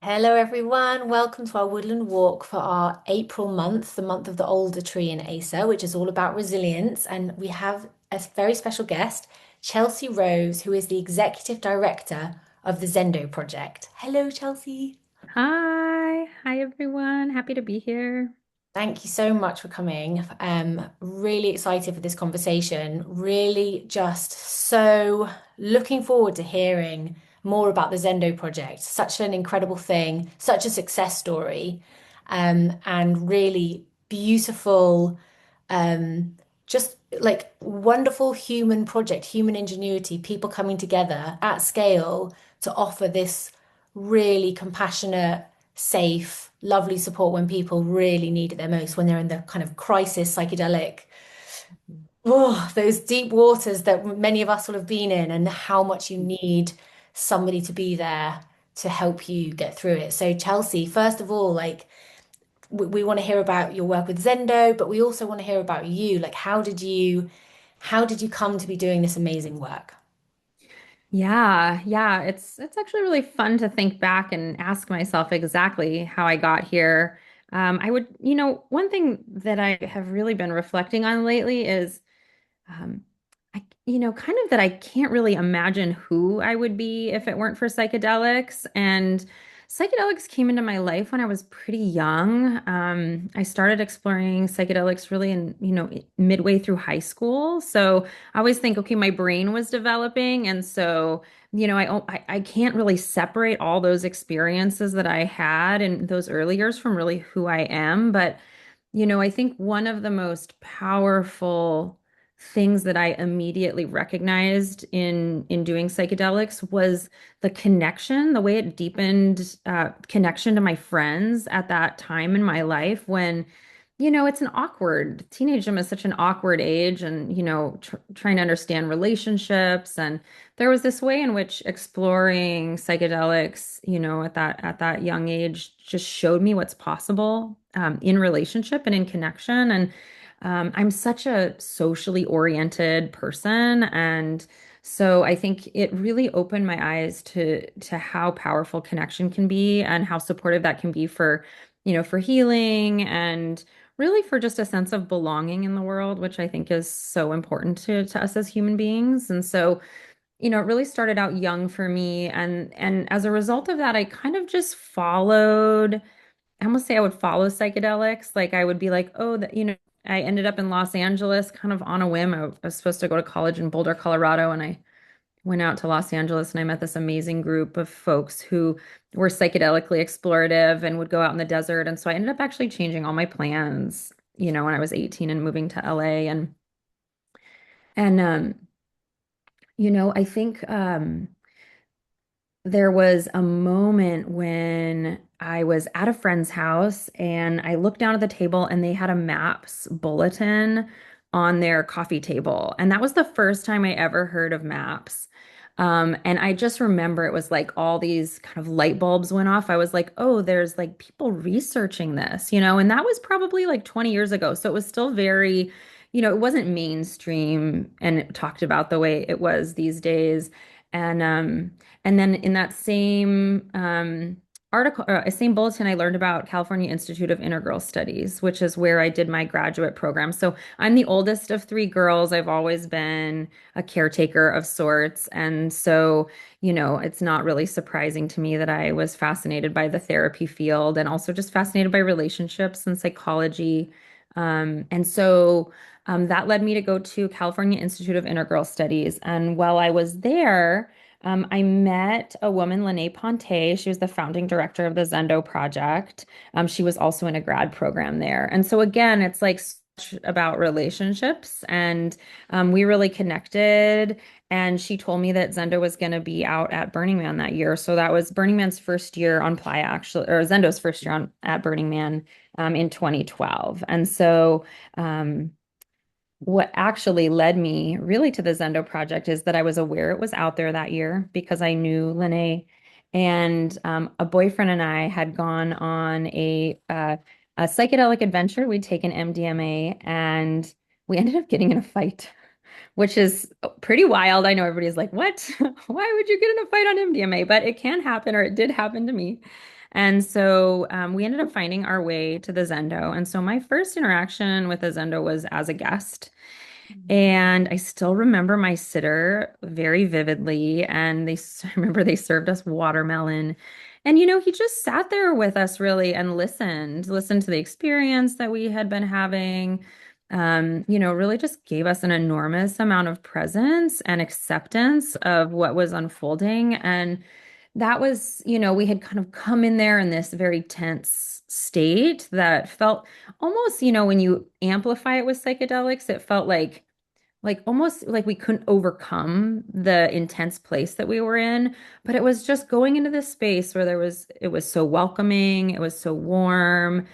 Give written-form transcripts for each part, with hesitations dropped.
Hello, everyone. Welcome to our woodland walk for our April month, the month of the older tree in ASA, which is all about resilience. And we have a very special guest, Chelsea Rose, who is the executive director of the Zendo Project. Hello, Chelsea. Hi everyone. Happy to be here. Thank you so much for coming. Really excited for this conversation. Really just so looking forward to hearing more about the Zendo project. Such an incredible thing, such a success story, and really beautiful, um, just like wonderful human project, human ingenuity, people coming together at scale to offer this really compassionate, safe, lovely support when people really need it their most, when they're in the kind of crisis psychedelic, oh, those deep waters that many of us will have been in, and how much you need somebody to be there to help you get through it. So, Chelsea, first of all, like we want to hear about your work with Zendo, but we also want to hear about you. Like, how did you come to be doing this amazing work? Yeah, it's actually really fun to think back and ask myself exactly how I got here. One thing that I have really been reflecting on lately is um, kind of that I can't really imagine who I would be if it weren't for psychedelics. And psychedelics came into my life when I was pretty young. I started exploring psychedelics really midway through high school. So I always think, okay, my brain was developing. And so, I can't really separate all those experiences that I had in those early years from really who I am. But I think one of the most powerful things that I immediately recognized in doing psychedelics was the connection, the way it deepened connection to my friends at that time in my life when, it's an awkward, teenagerdom is such an awkward age and, trying to understand relationships. And there was this way in which exploring psychedelics, at that young age just showed me what's possible in relationship and in connection. And I'm such a socially oriented person, and so I think it really opened my eyes to how powerful connection can be and how supportive that can be for healing and really for just a sense of belonging in the world, which I think is so important to us as human beings. And so, it really started out young for me, and as a result of that, I kind of just followed. I almost say I would follow psychedelics. Like I would be like, oh, I ended up in Los Angeles kind of on a whim. I was supposed to go to college in Boulder, Colorado, and I went out to Los Angeles and I met this amazing group of folks who were psychedelically explorative and would go out in the desert. And so I ended up actually changing all my plans, when I was 18 and moving to LA and I think there was a moment when I was at a friend's house and I looked down at the table and they had a maps bulletin on their coffee table. And that was the first time I ever heard of maps. And I just remember it was like all these kind of light bulbs went off. I was like, oh, there's like people researching this, and that was probably like 20 years ago. So it was still very, it wasn't mainstream and talked about the way it was these days. And um, and then in that same article, same bulletin, I learned about California Institute of Integral Studies, which is where I did my graduate program. So I'm the oldest of three girls. I've always been a caretaker of sorts. And so, it's not really surprising to me that I was fascinated by the therapy field and also just fascinated by relationships and psychology. That led me to go to California Institute of Integral Studies. And while I was there, I met a woman, Lene Ponte. She was the founding director of the Zendo Project. She was also in a grad program there. And so again, it's like such about relationships, and we really connected. And she told me that Zendo was going to be out at Burning Man that year. So that was Burning Man's first year on Playa, actually, or Zendo's first year on at Burning Man in 2012. And so what actually led me really to the Zendo project is that I was aware it was out there that year because I knew Lene, and a boyfriend and I had gone on a psychedelic adventure. We'd taken MDMA and we ended up getting in a fight, which is pretty wild. I know everybody's like, what? Why would you get in a fight on MDMA? But it can happen, or it did happen to me. And so we ended up finding our way to the Zendo. And so my first interaction with the Zendo was as a guest. And I still remember my sitter very vividly. And I remember they served us watermelon. And, he just sat there with us really and listened to the experience that we had been having. Really just gave us an enormous amount of presence and acceptance of what was unfolding. And that was, we had kind of come in there in this very tense state that felt almost, when you amplify it with psychedelics, it felt like almost like we couldn't overcome the intense place that we were in, but it was just going into this space where it was so welcoming, it was so warm.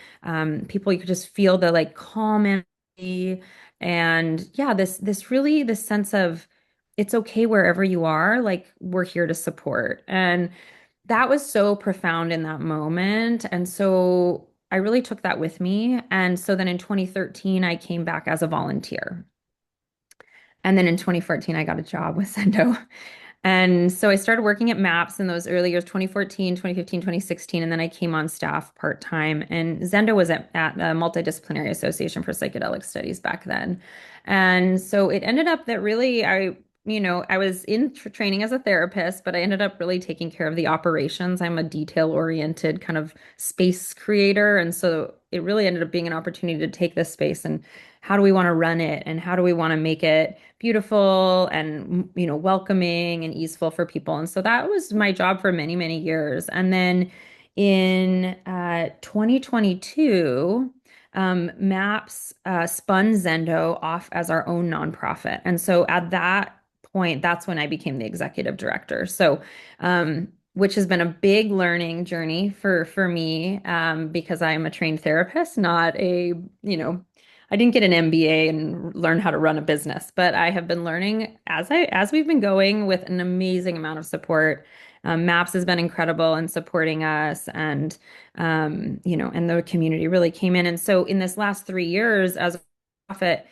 People, you could just feel the like calm energy. And yeah, this sense of it's okay wherever you are, like we're here to support. And that was so profound in that moment. And so I really took that with me. And so then in 2013, I came back as a volunteer. And then in 2014, I got a job with Zendo. And so I started working at MAPS in those early years, 2014, 2015, 2016, and then I came on staff part-time. And Zendo was at the Multidisciplinary Association for Psychedelic Studies back then. And so it ended up that really I was in training as a therapist, but I ended up really taking care of the operations. I'm a detail-oriented kind of space creator. And so it really ended up being an opportunity to take this space and how do we want to run it and how do we want to make it beautiful and welcoming and easeful for people. And so that was my job for many, many years. And then in 2022, MAPS spun Zendo off as our own nonprofit. And so at that point, that's when I became the executive director. So which has been a big learning journey for me because I'm a trained therapist, not I didn't get an MBA and learn how to run a business, but I have been learning as we've been going with an amazing amount of support. MAPS has been incredible in supporting us, and and the community really came in. And so, in this last 3 years, as a profit,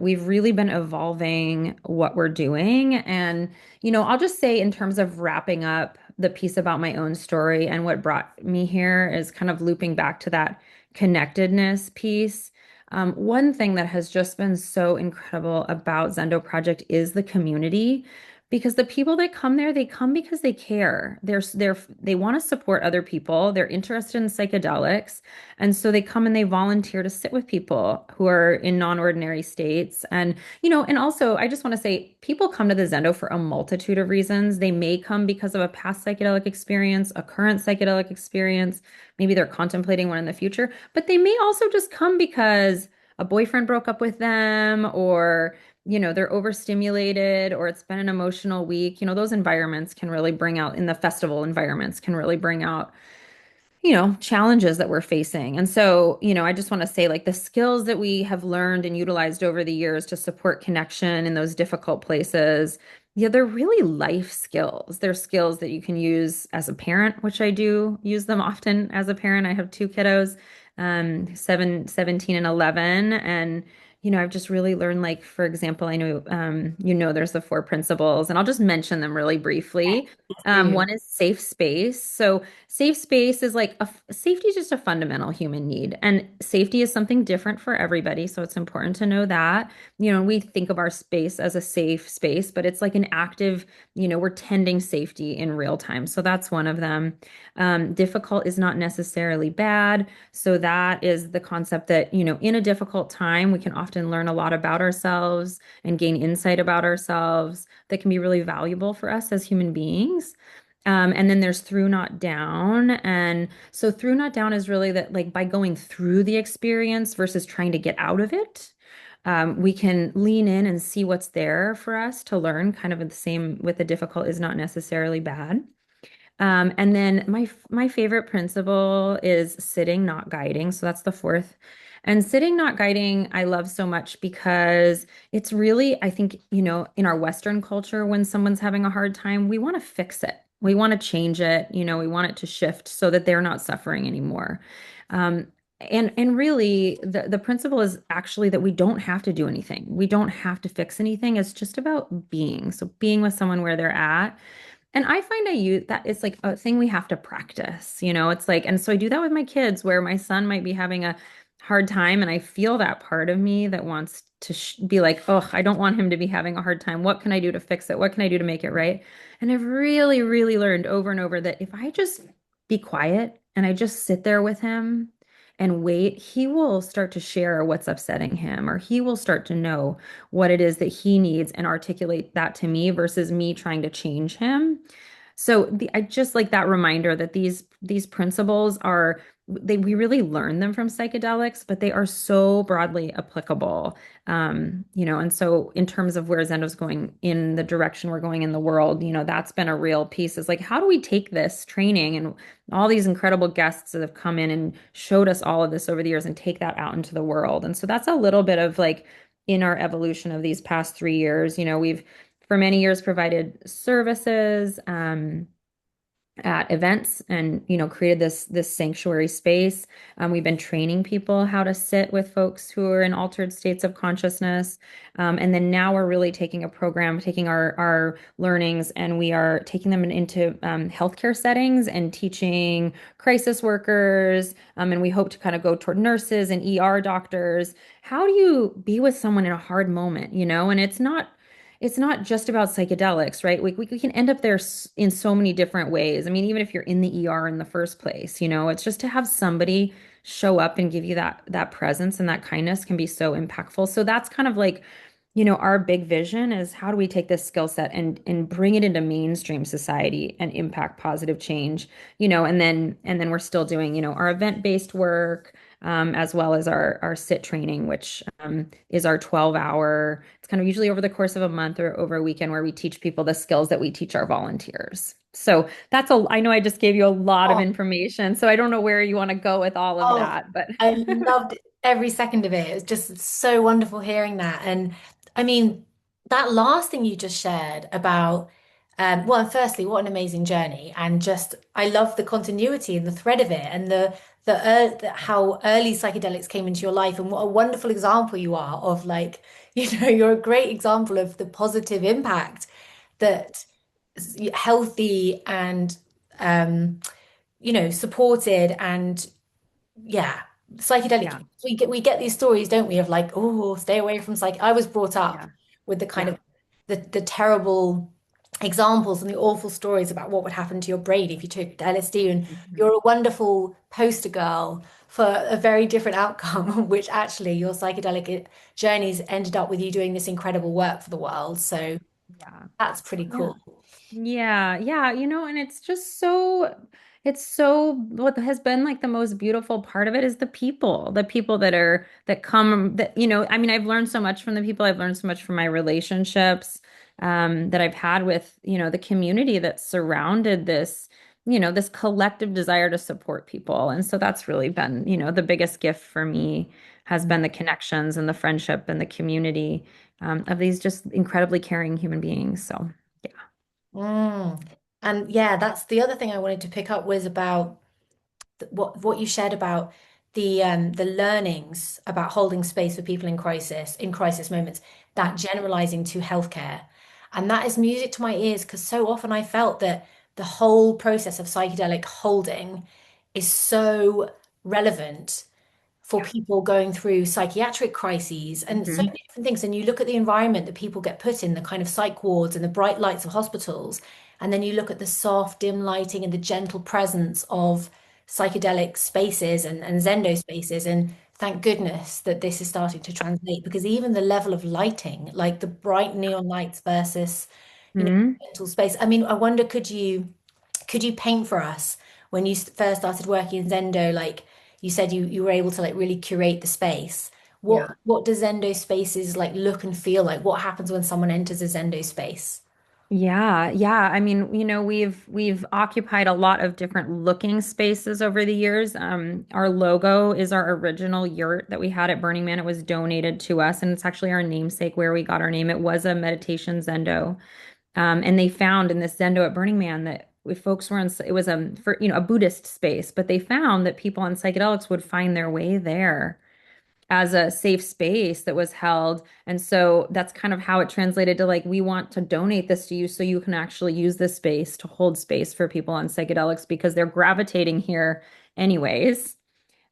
we've really been evolving what we're doing. And I'll just say, in terms of wrapping up the piece about my own story and what brought me here, is kind of looping back to that connectedness piece. One thing that has just been so incredible about Zendo Project is the community, because the people that come there, they come because they care. They want to support other people. They're interested in psychedelics. And so they come and they volunteer to sit with people who are in non-ordinary states. And also I just want to say people come to the Zendo for a multitude of reasons. They may come because of a past psychedelic experience, a current psychedelic experience. Maybe they're contemplating one in the future, but they may also just come because a boyfriend broke up with them, or they're overstimulated, or it's been an emotional week. Those environments can really bring out, in the festival environments, can really bring out challenges that we're facing. And so, I just want to say, like, the skills that we have learned and utilized over the years to support connection in those difficult places, yeah, they're really life skills. They're skills that you can use as a parent, which I do use them often as a parent. I have two kiddos, 17 and 11. And, I've just really learned, like, for example, I know, there's the four principles, and I'll just mention them really briefly. Do. One is safe space. So safe space is like safety is just a fundamental human need, and safety is something different for everybody. So it's important to know that. We think of our space as a safe space, but it's like an active, we're tending safety in real time. So that's one of them. Difficult is not necessarily bad. So that is the concept that, in a difficult time, we can often learn a lot about ourselves and gain insight about ourselves that can be really valuable for us as human beings. And then there's through, not down. And so through, not down is really that, like, by going through the experience versus trying to get out of it, we can lean in and see what's there for us to learn, kind of the same with the difficult is not necessarily bad. And then my favorite principle is sitting, not guiding. So that's the fourth. And sitting, not guiding, I love so much because it's really, I think, in our Western culture, when someone's having a hard time, we want to fix it. We want to change it. We want it to shift so that they're not suffering anymore. Um, and really, the principle is actually that we don't have to do anything. We don't have to fix anything. It's just about being. So being with someone where they're at. And I find I use that it's like a thing we have to practice, it's like, and so I do that with my kids where my son might be having a hard time and I feel that part of me that wants to be like, oh, I don't want him to be having a hard time. What can I do to fix it? What can I do to make it right? And I've really, really learned over and over that if I just be quiet and I just sit there with him and wait, he will start to share what's upsetting him, or he will start to know what it is that he needs and articulate that to me versus me trying to change him. So I just like that reminder that these principles are we really learn them from psychedelics, but they are so broadly applicable. And so in terms of where Zendo's going in the direction we're going in the world, that's been a real piece is like, how do we take this training and all these incredible guests that have come in and showed us all of this over the years and take that out into the world? And so that's a little bit of like in our evolution of these past 3 years, we've for many years provided services at events and created this sanctuary space. We've been training people how to sit with folks who are in altered states of consciousness, and then now we're really taking a program, taking our learnings, and we are taking them into healthcare settings and teaching crisis workers, and we hope to kind of go toward nurses and ER doctors. How do you be with someone in a hard moment, and it's not just about psychedelics, right? We can end up there in so many different ways. I mean, even if you're in the ER in the first place, it's just to have somebody show up and give you that presence and that kindness can be so impactful. So that's kind of like, our big vision is how do we take this skill set and bring it into mainstream society and impact positive change, and then we're still doing, our event-based work, as well as our sit training, which is our 12-hour. It's kind of usually over the course of a month or over a weekend where we teach people the skills that we teach our volunteers. So I know I just gave you a lot of Oh, information, so I don't know where you want to go with all of oh, that, but I loved every second of it. It was just so wonderful hearing that. And I mean, that last thing you just shared about, well, and firstly, what an amazing journey. And just, I love the continuity and the thread of it and how early psychedelics came into your life and what a wonderful example you are of like, you're a great example of the positive impact that healthy and, um, supported and yeah, psychedelic. yeah, We get these stories, don't we, of like, oh, stay away from psych. I was brought up yeah, with the kind yeah. of the terrible examples and the awful stories about what would happen to your brain if you took LSD. And Mhm. you're a wonderful poster girl for a very different outcome, which actually your psychedelic journeys ended up with you doing this incredible work for the world. So Yeah. that's pretty Yeah. cool. Yeah, yeah, and it's so what has been like the most beautiful part of it is the people that come that, I mean, I've learned so much from the people, I've learned so much from my relationships that I've had with, the community that surrounded this collective desire to support people. And so that's really been, the biggest gift for me has been the connections and the friendship and the community of these just incredibly caring human beings. So, yeah. Mm. And yeah, that's the other thing I wanted to pick up was about what you shared about the learnings about holding space for people in crisis moments, that generalizing to healthcare. And that is music to my ears because so often I felt that the whole process of psychedelic holding is so relevant for Yeah. people going through psychiatric crises and so Hmm. many different things. And you look at the environment that people get put in, the kind of psych wards and the bright lights of hospitals, and then you look at the soft, dim lighting and the gentle presence of psychedelic spaces and Zendo spaces. And thank goodness that this is starting to translate because even the level of lighting, like the bright neon lights versus, Hmm. gentle space. I mean, I wonder, could you paint for us when you first started working in Zendo, like you said you were able to like really curate the space. Yeah. What does Zendo spaces like look and feel like? What happens when someone enters a Zendo space? Yeah, yeah. I mean, we've occupied a lot of different looking spaces over the years. Our logo is our original yurt that we had at Burning Man. It was donated to us, and it's actually our namesake where we got our name. It was a meditation Zendo. And they found in this Zendo at Burning Man that if folks were in, it was for a Buddhist space, but they found that people on psychedelics would find their way there as a safe space that was held. And so that's kind of how it translated to like, we want to donate this to you so you can actually use this space to hold space for people on psychedelics because they're gravitating here anyways.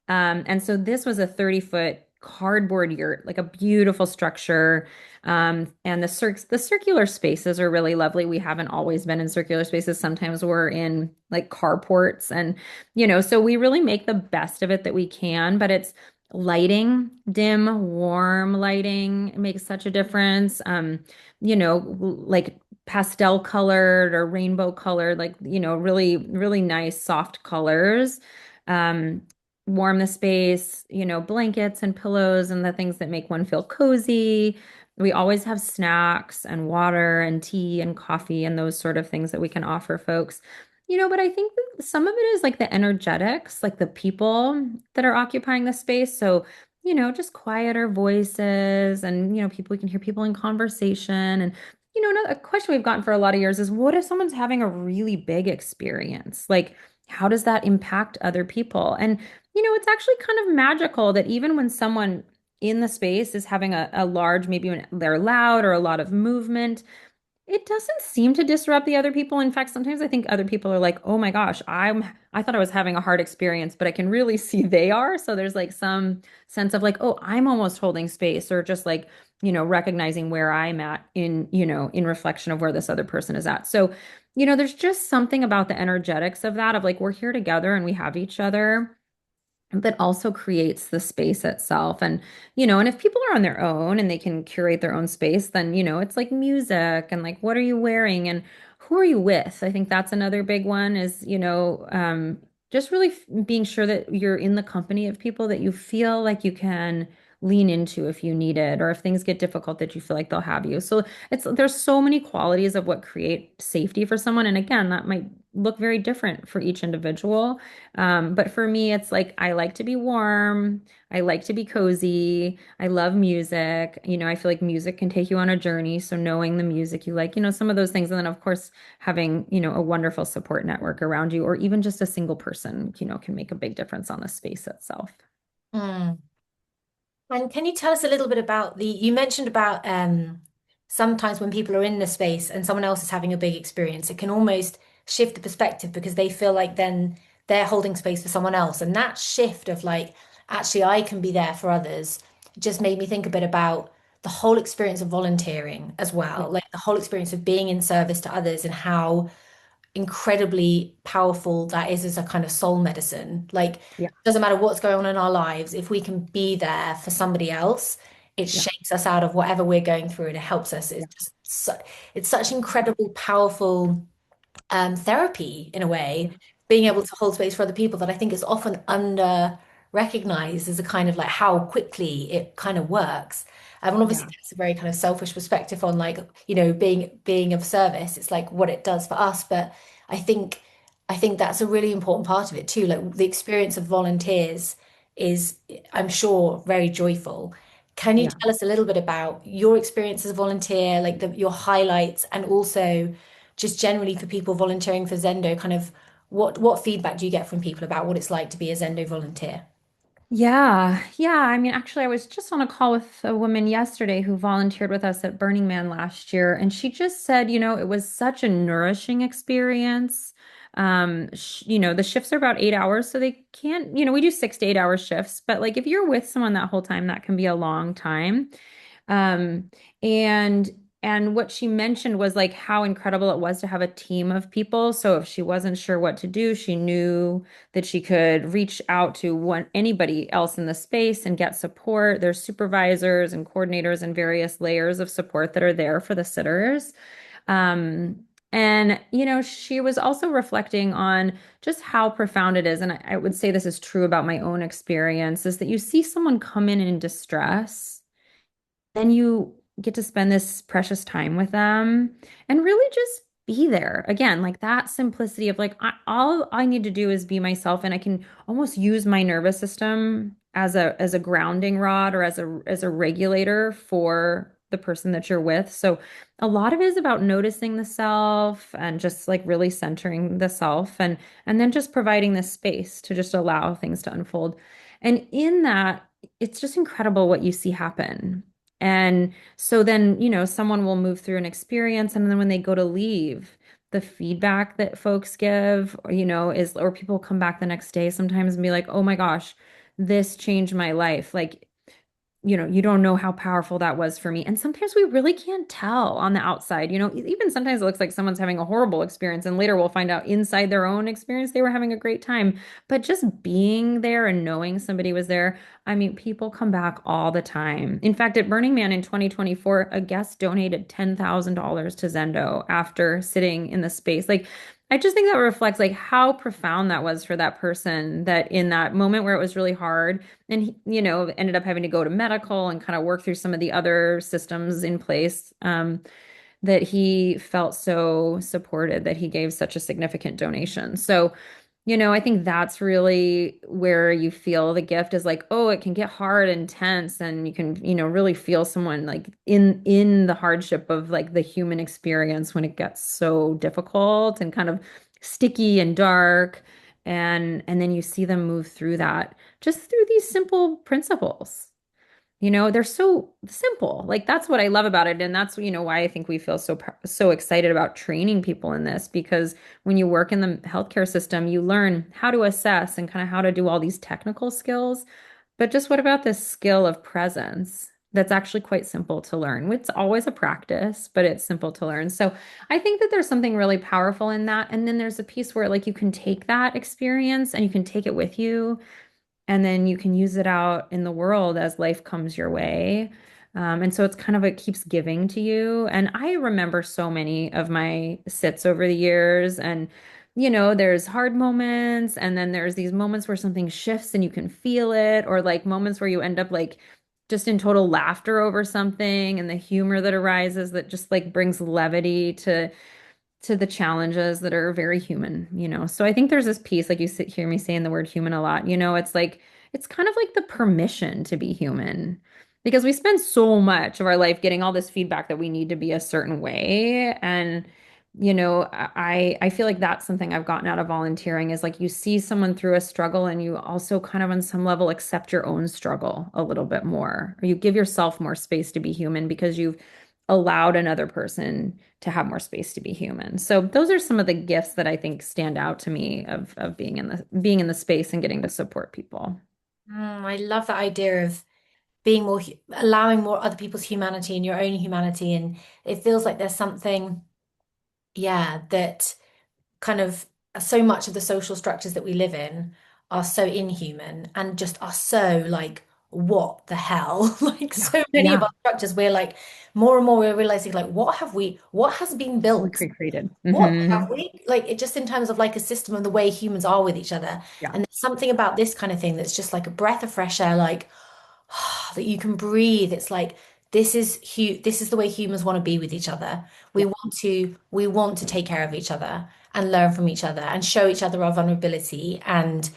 And so this was a 30-foot cardboard yurt, like a beautiful structure. And the circular spaces are really lovely. We haven't always been in circular spaces. Sometimes we're in like carports and so we really make the best of it that we can, but it's lighting, dim, warm lighting. It makes such a difference. Like pastel colored or rainbow colored, like, really, really nice soft colors. Um, Warm the space, blankets and pillows and the things that make one feel cozy. We always have snacks and water and tea and coffee and those sort of things that we can offer folks. But I think that some of it is like the energetics, like the people that are occupying the space. So, just quieter voices and, people, we can hear people in conversation. And, another question we've gotten for a lot of years is what if someone's having a really big experience? Like, how does that impact other people? And it's actually kind of magical that even when someone in the space is having a large, maybe when they're loud or a lot of movement, it doesn't seem to disrupt the other people. In fact, sometimes I think other people are like, "Oh my gosh, I thought I was having a hard experience, but I can really see they are." So there's like some sense of like, "Oh, I'm almost holding space," or just like, recognizing where I'm at in reflection of where this other person is at. So, there's just something about the energetics of that, of like we're here together and we have each other that also creates the space itself. And if people are on their own and they can curate their own space, then, it's like music and like, what are you wearing and who are you with? I think that's another big one is, just really being sure that you're in the company of people that you feel like you can lean into if you need it, or if things get difficult that you feel like they'll have you. So there's so many qualities of what create safety for someone. And again, that might look very different for each individual. But for me, it's like I like to be warm. I like to be cozy. I love music. I feel like music can take you on a journey. So knowing the music you like, some of those things. And then, of course, having, a wonderful support network around you, or even just a single person, can make a big difference on the space itself. Mm. And can you tell us a little bit about you mentioned about sometimes when people are in the space and someone else is having a big experience, it can almost shift the perspective because they feel like then they're holding space for someone else. And that shift of like, actually, I can be there for others just made me think a bit about the whole experience of volunteering as Yeah. well, like the whole experience of being in service to others and how incredibly powerful that is as a kind of soul medicine. Like, Yeah. doesn't matter what's going on in our lives, if we can be there for somebody else, it Yeah. shakes us out of whatever we're going through and it helps us. Yeah. It's such incredible, powerful therapy in a Yeah. way, being Yeah. able to hold space for other people that I think is often under recognized as a kind of like how quickly it kind of works. And obviously Yeah. that's a very kind of selfish perspective on like, being of service. It's like what it does for us. But I think I think that's a really important part of it too. Like the experience of volunteers is, I'm sure, very joyful. Can you Yeah. tell us a little bit about your experience as a volunteer, like your highlights, and also just generally for people volunteering for Zendo, kind of what feedback do you get from people about what it's like to be a Zendo volunteer? Yeah, yeah. I mean, actually, I was just on a call with a woman yesterday who volunteered with us at Burning Man last year, and she just said, it was such a nourishing experience. The shifts are about 8 hours, so they can't, we do 6 to 8 hour shifts, but like if you're with someone that whole time, that can be a long time. Um, and and what she mentioned was like how incredible it was to have a team of people. So if she wasn't sure what to do, she knew that she could reach out to anybody else in the space and get support. There's supervisors and coordinators and various layers of support that are there for the sitters. Um, and she was also reflecting on just how profound it is. And I would say this is true about my own experience, is that you see someone come in distress, then you get to spend this precious time with them and really just be there. Again, like that simplicity of like all I need to do is be myself, and I can almost use my nervous system as a grounding rod, or as a regulator for the person that you're with. So a lot of it is about noticing the self and just like really centering the self, and then just providing this space to just allow things to unfold. And in that, it's just incredible what you see happen. And so then, someone will move through an experience, and then when they go to leave, the feedback that folks give, is, or people come back the next day sometimes and be like, oh my gosh, this changed my life. Like, you don't know how powerful that was for me. And sometimes we really can't tell on the outside. Even sometimes it looks like someone's having a horrible experience, and later we'll find out inside their own experience they were having a great time. But just being there and knowing somebody was there, I mean, people come back all the time. In fact, at Burning Man in 2024, a guest donated $10,000 to Zendo after sitting in the space. Like, I just think that reflects like how profound that was for that person, that in that moment where it was really hard, and ended up having to go to medical and kind of work through some of the other systems in place, that he felt so supported that he gave such a significant donation. So, I think that's really where you feel the gift is like, oh, it can get hard and tense, and you can, really feel someone like in the hardship of like the human experience when it gets so difficult and kind of sticky and dark. And then you see them move through that just through these simple principles. They're so simple. Like that's what I love about it. And that's, why I think we feel so excited about training people in this, because when you work in the healthcare system, you learn how to assess and kind of how to do all these technical skills. But just what about this skill of presence? That's actually quite simple to learn. It's always a practice, but it's simple to learn. So I think that there's something really powerful in that. And then there's a piece where like you can take that experience and you can take it with you, and then you can use it out in the world as life comes your way. And so it's kind of, it keeps giving to you. And I remember so many of my sits over the years. And, there's hard moments. And then there's these moments where something shifts and you can feel it, or like moments where you end up like just in total laughter over something, and the humor that arises that just like brings levity to the challenges that are very human. So I think there's this piece, like hear me saying the word human a lot, it's like, it's kind of like the permission to be human, because we spend so much of our life getting all this feedback that we need to be a certain way. And, I feel like that's something I've gotten out of volunteering is like you see someone through a struggle, and you also kind of on some level accept your own struggle a little bit more, or you give yourself more space to be human because you've allowed another person to have more space to be human. So those are some of the gifts that I think stand out to me of being in the space and getting to support people. I love that idea of being more, allowing more other people's humanity and your own humanity. And it feels like there's something, yeah, that kind of so much of the social structures that we live in are so inhuman and just are so like, what the hell? Like Yeah. so many of Yeah. our structures, we're like more and more we're realizing like what has been We built? created. What have Hmm. we like it just in terms of like a system of the way humans are with each other. Yeah. And there's something about this kind of thing that's just like a breath of fresh air, like that you can breathe. It's like this is the way humans want to be with each other. Yeah. We want to take care of each other and learn from each other and show each other our vulnerability and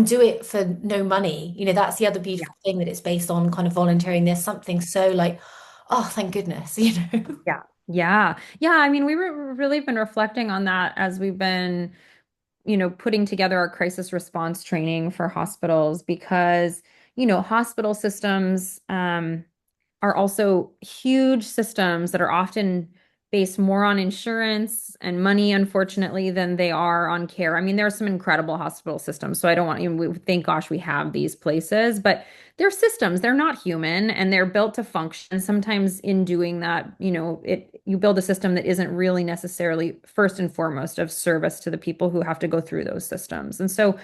do it for no money. That's the other Yeah. beautiful thing that it's based on kind of volunteering. There's something so like, oh, thank goodness, Yeah. Yeah. Yeah. I mean, we were really been reflecting on that as we've been, putting together our crisis response training for hospitals, because, hospital systems, are also huge systems that are often based more on insurance and money, unfortunately, than they are on care. I mean, there are some incredible hospital systems, so I don't want you, thank gosh we have these places, but they're systems, they're not human, and they're built to function. Sometimes in doing that, you build a system that isn't really necessarily first and foremost of service to the people who have to go through those systems. And so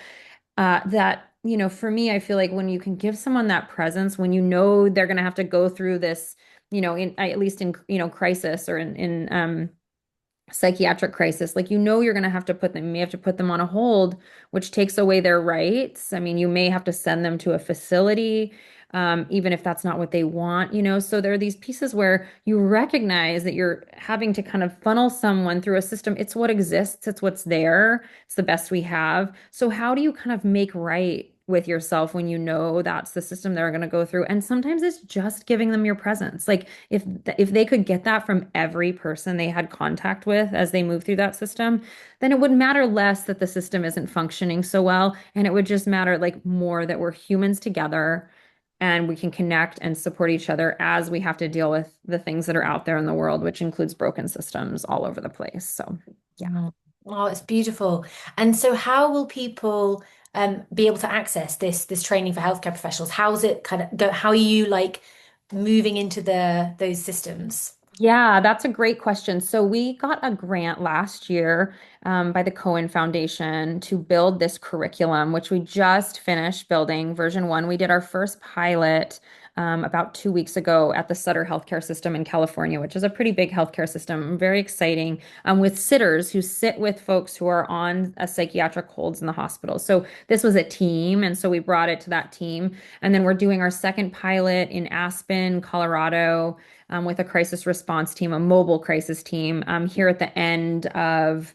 that, for me, I feel like when you can give someone that presence, when they're going to have to go through this, at least in, crisis, or in psychiatric crisis, like, you're going to have to you may have to put them on a hold, which takes away their rights. I mean, you may have to send them to a facility, even if that's not what they want. So there are these pieces where you recognize that you're having to kind of funnel someone through a system. It's what exists, it's what's there, it's the best we have. So how do you kind of make right with yourself when that's the system they're going to go through? And sometimes it's just giving them your presence. Like if they could get that from every person they had contact with as they move through that system, then it would matter less that the system isn't functioning so well, and it would just matter like more that we're humans together, and we can connect and support each other as we have to deal with the things that are out there in the world, which includes broken systems all over the place. So, yeah. Mm. Oh, it's beautiful. And so how will people be able to access this training for healthcare professionals? How's it kind of go, how are you like moving into those systems? Yeah, that's a great question. So we got a grant last year by the Cohen Foundation to build this curriculum, which we just finished building. Version one, we did our first pilot about 2 weeks ago at the Sutter Healthcare System in California, which is a pretty big healthcare system, very exciting, with sitters who sit with folks who are on a psychiatric holds in the hospital. So this was a team, and so we brought it to that team. And then we're doing our second pilot in Aspen, Colorado with a crisis response team, a mobile crisis team, here at the end of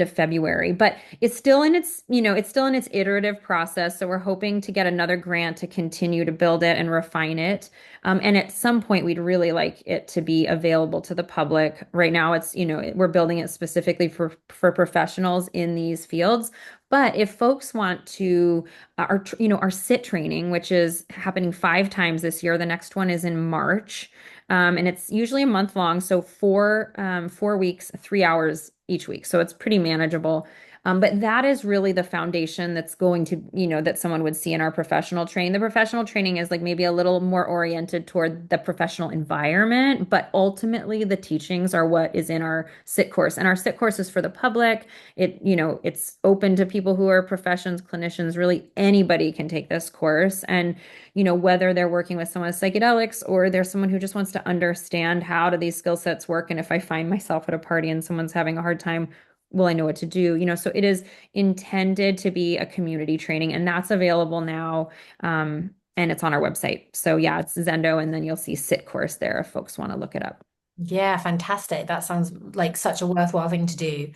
February. But it's still in its, it's still in its iterative process. So we're hoping to get another grant to continue to build it and refine it. And at some point, we'd really like it to be available to the public. Right now, it's, we're building it specifically for professionals in these fields. But if folks want to, our sit training, which is happening 5 times this year, the next one is in March, and it's usually a month long, so 4 weeks, 3 hours each week, so it's pretty manageable. But that is really the foundation that's going to, that someone would see in our professional training. The professional training is like maybe a little more oriented toward the professional environment, but ultimately the teachings are what is in our sit course. And our sit course is for the public. It's open to people who are professions, clinicians, really anybody can take this course. And, whether they're working with someone with psychedelics or there's someone who just wants to understand how do these skill sets work. And if I find myself at a party and someone's having a hard time, will I know what to do? So it is intended to be a community training, and that's available now. And it's on our website. So yeah, it's Zendo, and then you'll see Sit Course there if folks want to look it up. Yeah, fantastic. That sounds like such a worthwhile thing to do.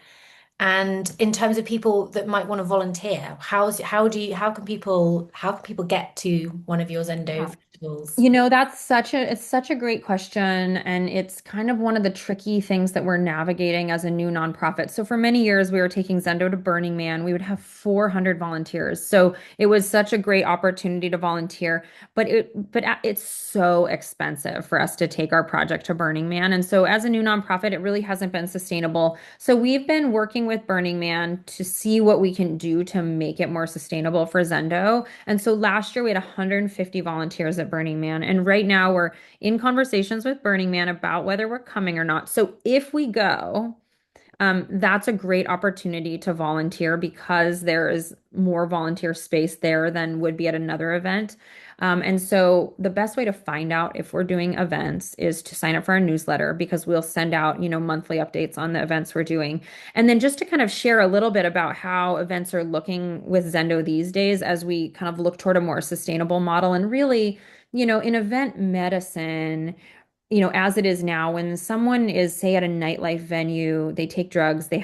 And in terms of people that might want to volunteer, how can people get to one of your Zendo festivals? It's such a great question. And it's kind of one of the tricky things that we're navigating as a new nonprofit. So for many years, we were taking Zendo to Burning Man. We would have 400 volunteers. So it was such a great opportunity to volunteer, it's so expensive for us to take our project to Burning Man. And so as a new nonprofit, it really hasn't been sustainable. So we've been working with Burning Man to see what we can do to make it more sustainable for Zendo. And so last year we had 150 volunteers at Burning Man. And right now we're in conversations with Burning Man about whether we're coming or not. So if we go, that's a great opportunity to volunteer because there is more volunteer space there than would be at another event. And so the best way to find out if we're doing events is to sign up for our newsletter because we'll send out, monthly updates on the events we're doing. And then just to kind of share a little bit about how events are looking with Zendo these days as we kind of look toward a more sustainable model and really, in event medicine, as it is now, when someone is, say, at a nightlife venue, they take drugs, they're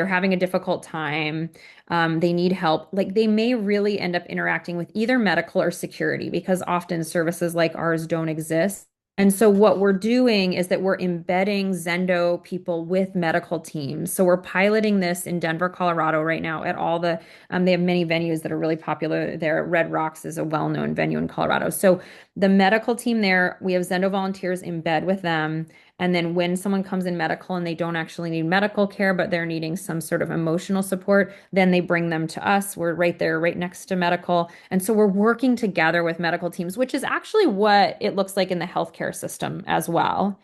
having a difficult time, they need help, like they may really end up interacting with either medical or security because often services like ours don't exist. And so what we're doing is that we're embedding Zendo people with medical teams. So we're piloting this in Denver, Colorado right now at they have many venues that are really popular there. Red Rocks is a well-known venue in Colorado. So the medical team there, we have Zendo volunteers in bed with them. And then when someone comes in medical and they don't actually need medical care, but they're needing some sort of emotional support, then they bring them to us. We're right there, right next to medical. And so we're working together with medical teams, which is actually what it looks like in the healthcare system as well.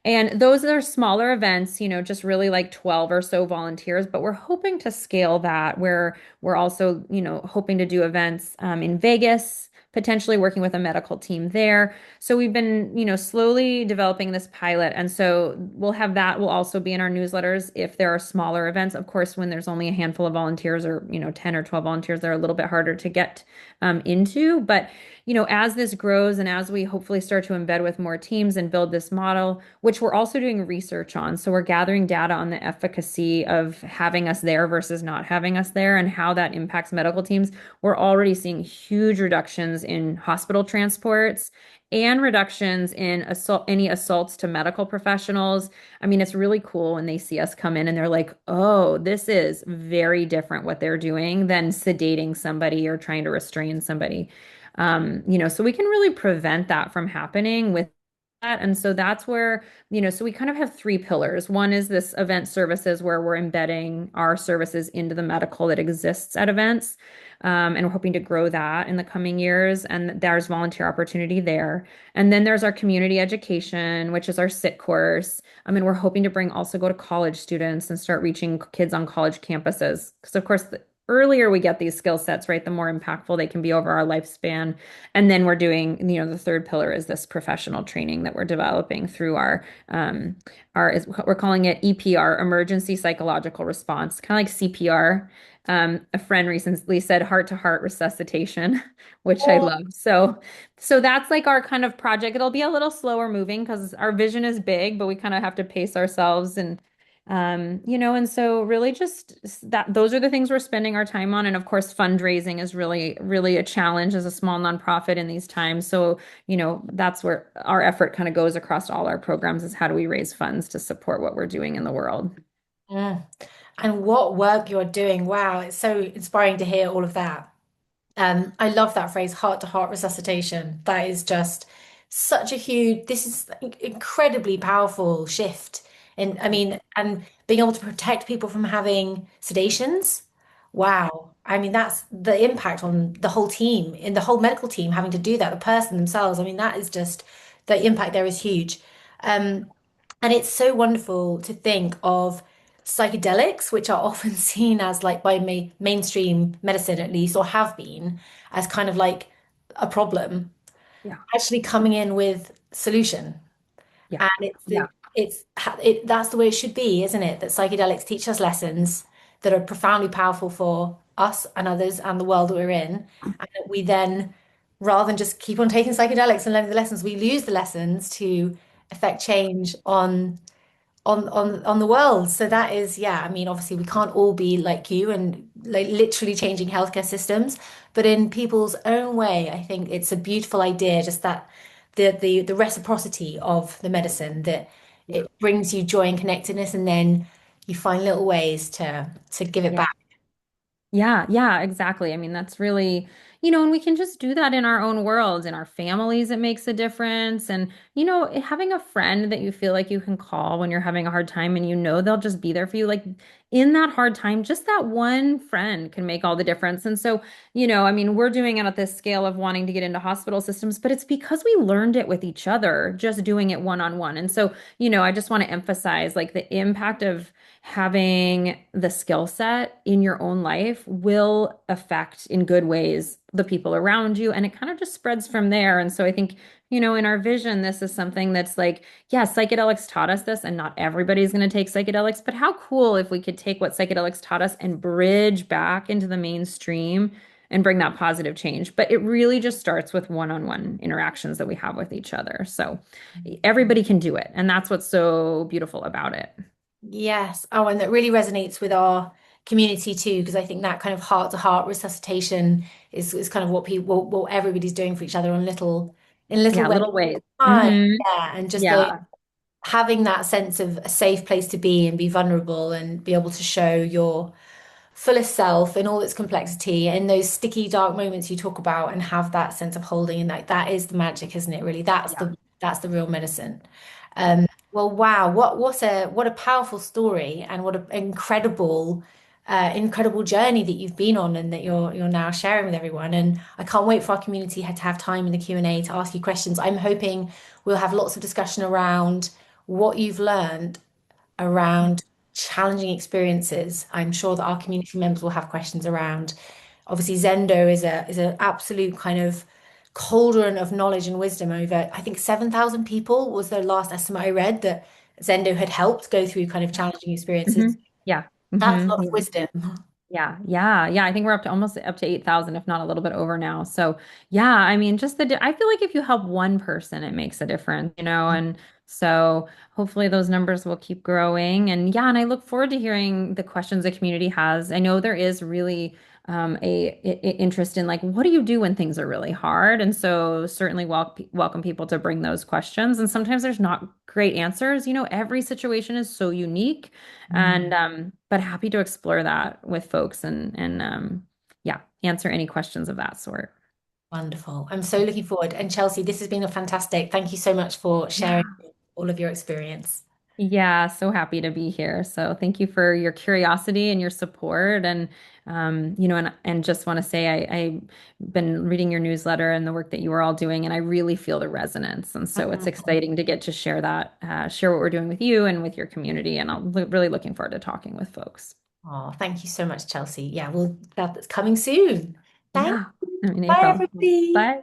And those are smaller events, just really like 12 or so volunteers, but we're hoping to scale that where we're also, hoping to do events in Vegas, potentially working with a medical team there. So we've been, slowly developing this pilot. And so we'll have that will also be in our newsletters if there are smaller events. Of course, when there's only a handful of volunteers or, 10 or 12 volunteers, they're a little bit harder to get into. But as this grows and as we hopefully start to embed with more teams and build this model, which we're also doing research on. So we're gathering data on the efficacy of having us there versus not having us there and how that impacts medical teams. We're already seeing huge reductions in hospital transports and reductions in any assaults to medical professionals. I mean, it's really cool when they see us come in and they're like, oh, this is very different what they're doing than sedating somebody or trying to restrain somebody. So we can really prevent that from happening with that. And so that's where, so we kind of have three pillars. One is this event services where we're embedding our services into the medical that exists at events. And we're hoping to grow that in the coming years. And there's volunteer opportunity there. And then there's our community education, which is our SIT course. I mean, we're hoping to also go to college students and start reaching kids on college campuses. Because, of course, the earlier we get these skill sets, right, the more impactful they can be over our lifespan. And then we're doing, the third pillar is this professional training that we're developing through we're calling it EPR, emergency psychological response, kind of like CPR. A friend recently said heart to heart resuscitation, which I love. So that's like our kind of project. It'll be a little slower moving because our vision is big, but we kind of have to pace ourselves and so really just that those are the things we're spending our time on. And of course, fundraising is really, really a challenge as a small nonprofit in these times. So, that's where our effort kind of goes across all our programs is how do we raise funds to support what we're doing in the world? Mm. And what work you're doing. Wow, it's so inspiring to hear all of that. I love that phrase, heart to heart resuscitation. That is just such a huge, this is incredibly powerful shift. And I mean, and being able to protect people from having sedations. Wow. I mean, that's the impact on the whole team, in the whole medical team having to do that, the person themselves. I mean, that is just, the impact there is huge. Um, and it's so wonderful to think of psychedelics, which are often seen as like by mainstream medicine at least, or have been, as kind of like a problem, Yeah. actually coming in with solution. Yeah. And Yeah. that's the way it should be, isn't it? That psychedelics teach us lessons that are profoundly powerful for us and others and the world that we're in. And that we then, rather than just keep on taking psychedelics and learning the lessons, we use the lessons to affect change on the world. So that is, yeah, I mean, obviously we can't all be like you and like literally changing healthcare systems, but in people's own way, I think it's a beautiful idea, just that the reciprocity of the medicine, that Yeah. it brings you joy and connectedness, and then you find little ways to give it Yeah. back. Yeah, yeah, exactly. I mean, that's really, and we can just do that in our own worlds, in our families, it makes a difference. And, having a friend that you feel like you can call when you're having a hard time and they'll just be there for you, like in that hard time, just that one friend can make all the difference. And so, I mean, we're doing it at this scale of wanting to get into hospital systems, but it's because we learned it with each other, just doing it one on one. And so, I just want to emphasize like the impact of having the skill set in your own life will affect in good ways the people around you. And it kind of just spreads from there. And so I think, in our vision, this is something that's like, yeah, psychedelics taught us this, and not everybody's going to take psychedelics. But how cool if we could take what psychedelics taught us and bridge back into the mainstream and bring that positive change. But it really just starts with one-on-one interactions that we have with each other. So everybody can do it. And that's what's so beautiful about it. Yes. Oh, and that really resonates with our community too, because I think that kind of heart to heart resuscitation is kind of what people, what everybody's doing for each other on in little Yeah, ways. little ways. Time. Hmm. Yeah. And just the Yeah. having that sense of a safe place to be and be vulnerable and be able to show your fullest self in all its complexity and those sticky, dark moments you talk about, and have that sense of holding, and like that is the magic, isn't it? Really, Yeah. that's the real medicine. Well, wow, what a powerful story, and what an incredible journey that you've been on, and that you're now sharing with everyone. And I can't wait for our community to have time in the Q&A to ask you questions. I'm hoping we'll have lots of discussion around what you've learned around challenging experiences. I'm sure that our community members will have questions around. Obviously, Zendo is an absolute kind of cauldron of knowledge and wisdom. Over, I think 7,000 people was the last estimate I read that Zendo had helped go through kind of challenging experiences. Hmm. Yeah. That's a Hmm. lot of wisdom. Yeah, yeah, yeah. I think we're up to almost up to 8,000, if not a little bit over now. So, yeah, I mean, I feel like if you help one person, it makes a difference, and so hopefully those numbers will keep growing. And yeah, and I look forward to hearing the questions the community has. I know there is really interest in like, what do you do when things are really hard? And so certainly welcome people to bring those questions. And sometimes there's not great answers. Every situation is so unique. And but happy to explore that with folks and yeah, answer any questions of that sort. Wonderful. I'm so looking forward. And Chelsea, this has been a fantastic. Thank you so much for sharing Yeah. all of your experience. Yeah, so happy to be here. So thank you for your curiosity and your support. And and just want to say I've been reading your newsletter and the work that you are all doing, and I really feel the resonance. And so it's exciting to get to share that, share what we're doing with you and with your community. And I'm really looking forward to talking with folks. Oh, thank you so much, Chelsea. Yeah, well, that's coming soon. Thank Yeah, you. I'm in Bye, April. everybody. Bye.